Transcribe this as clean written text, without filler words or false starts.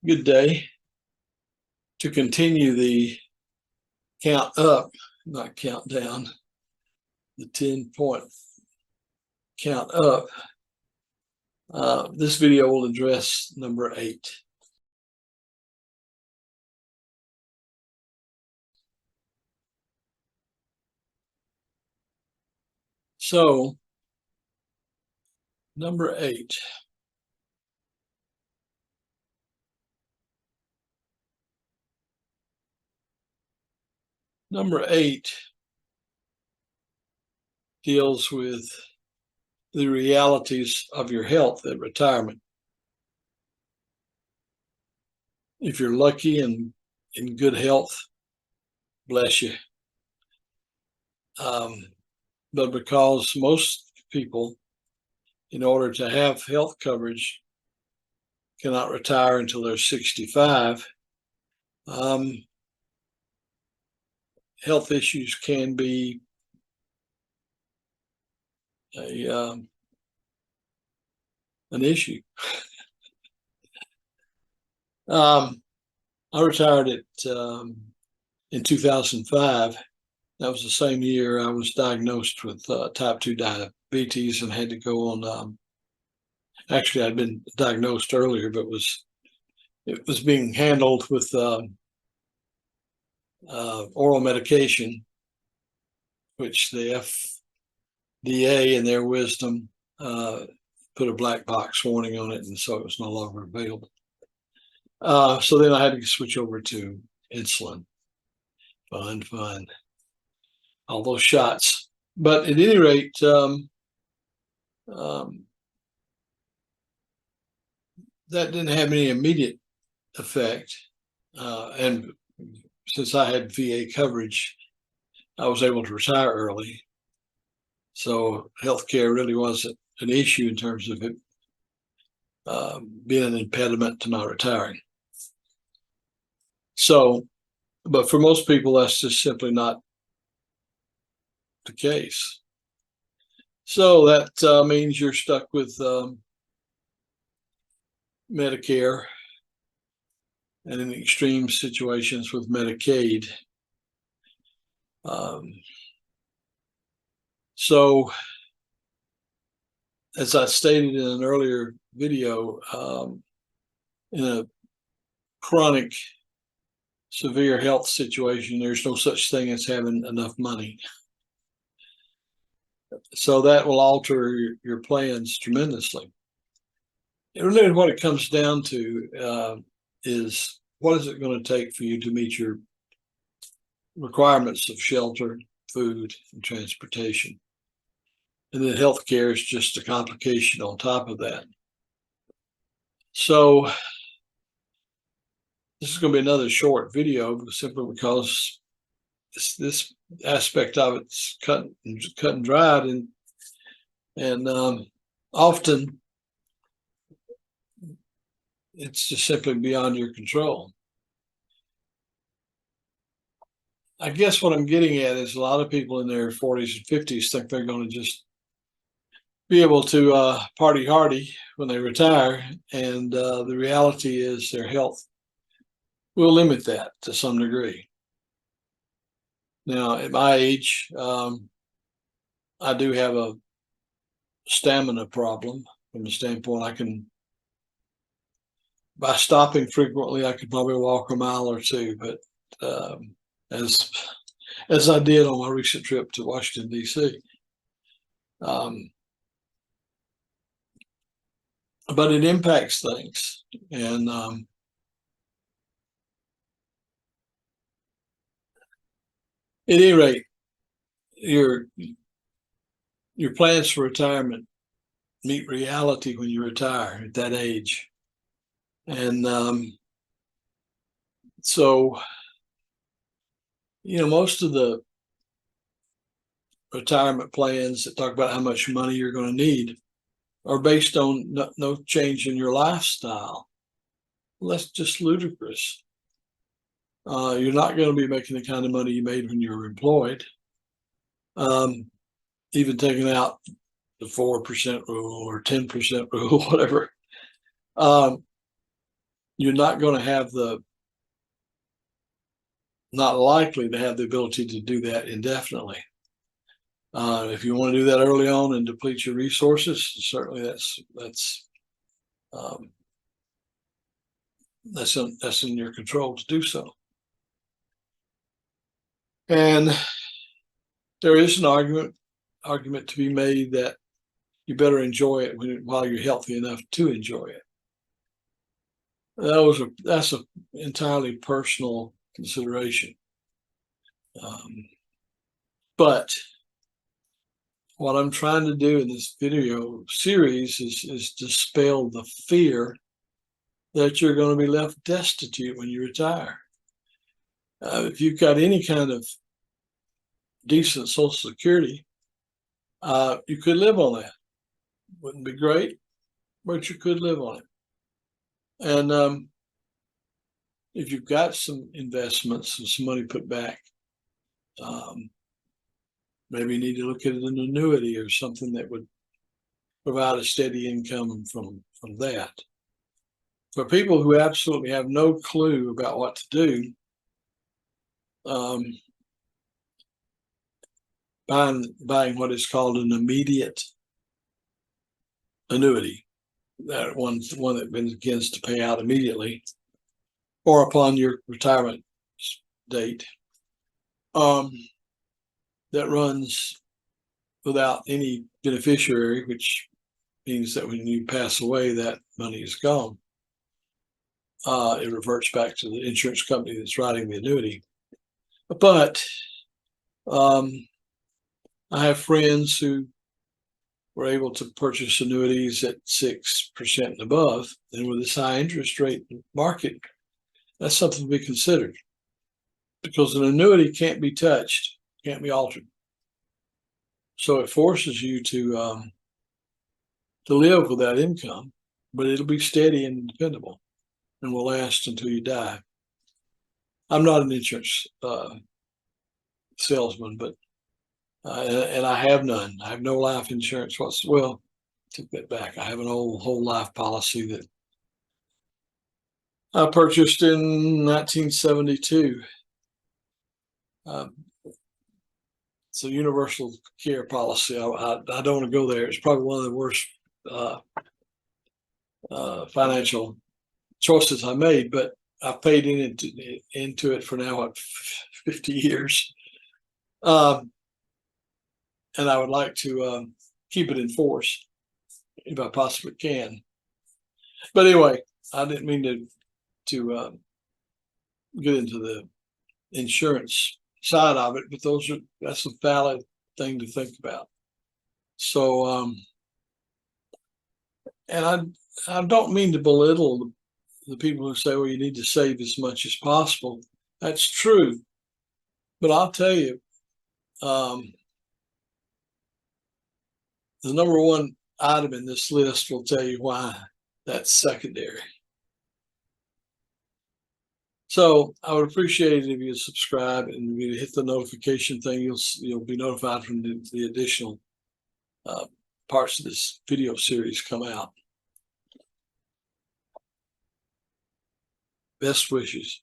Good day. To continue the count up, not count down, the 10-point count up, this video will address number 8. So, number 8. Number 8 deals with the realities of your health at retirement. If you're lucky and in good health, bless you. But because most people, in order to have health coverage, cannot retire until they're 65, health issues can be an issue. I retired in 2005. That was the same year I was diagnosed with type 2 diabetes and had to go on. Actually, I'd been diagnosed earlier, but it was being handled with oral medication, which the FDA, in their wisdom, put a black box warning on it, and so it was no longer available. So then I had to switch over to insulin. Fun. All those shots. But at any rate, that didn't have any immediate effect. And since I had VA coverage, I was able to retire early. So healthcare really wasn't an issue in terms of it being an impediment to not retiring. So, but for most people, that's just simply not the case. So that means you're stuck with Medicare, and in extreme situations with Medicaid. So, as I stated in an earlier video, in a chronic, severe health situation, there's no such thing as having enough money. So that will alter your plans tremendously. And really what it comes down to is, what is it going to take for you to meet your requirements of shelter, food, and transportation? And then healthcare is just a complication on top of that. So this is going to be another short video, simply because this aspect of it's cut and dried, and often it's just simply beyond your control. I guess what I'm getting at is a lot of people in their 40s and 50s think they're going to just be able to party hardy when they retire, and the reality is their health will limit that to some degree. Now, at my age, I do have a stamina problem from the standpoint by stopping frequently, I could probably walk a mile or two, but as I did on my recent trip to Washington, D.C. But it impacts things, and at any rate, your plans for retirement meet reality when you retire at that age. And so, most of the retirement plans that talk about how much money you're going to need are based on no change in your lifestyle. Well, that's just ludicrous. You're not going to be making the kind of money you made when you were employed. Even taking out the 4% rule or 10% rule, whatever. you're not going to have not likely to have the ability to do that indefinitely. If you want to do that early on and deplete your resources, certainly that's in your control to do so. And there is an argument to be made that you better enjoy it while you're healthy enough to enjoy it. That's an entirely personal consideration. But what I'm trying to do in this video series is dispel the fear that you're going to be left destitute when you retire. If you've got any kind of decent Social Security, you could live on that. Wouldn't be great, but you could live on it. And if you've got some investments and some money put back, maybe you need to look at an annuity or something that would provide a steady income from that. For people who absolutely have no clue about what to do, buying what is called an immediate annuity, that one that begins to pay out immediately or upon your retirement date, that runs without any beneficiary, which means that when you pass away, that money is gone. It reverts back to the insurance company that's writing the annuity. But I have friends who were able to purchase annuities at 6% and above, and with this high interest rate market, that's something to be considered, because an annuity can't be touched, can't be altered. So it forces you to live with that income, but it'll be steady and dependable and will last until you die. I'm not an insurance salesman, but and I have none. I have no life insurance whatsoever. Well, take that back. I have an old whole life policy that I purchased in 1972. It's a universal care policy. I don't want to go there. It's probably one of the worst financial choices I made, but I've paid into it for now, 50 years. And I would like to keep it in force if I possibly can. But anyway, I didn't mean to get into the insurance side of it, but that's a valid thing to think about. So, and I don't mean to belittle the people who say, well, you need to save as much as possible. That's true. But I'll tell you, the number one item in this list will tell you why that's secondary. So I would appreciate it if you subscribe and you hit the notification thing. You'll be notified from the additional parts of this video series come out. Best wishes.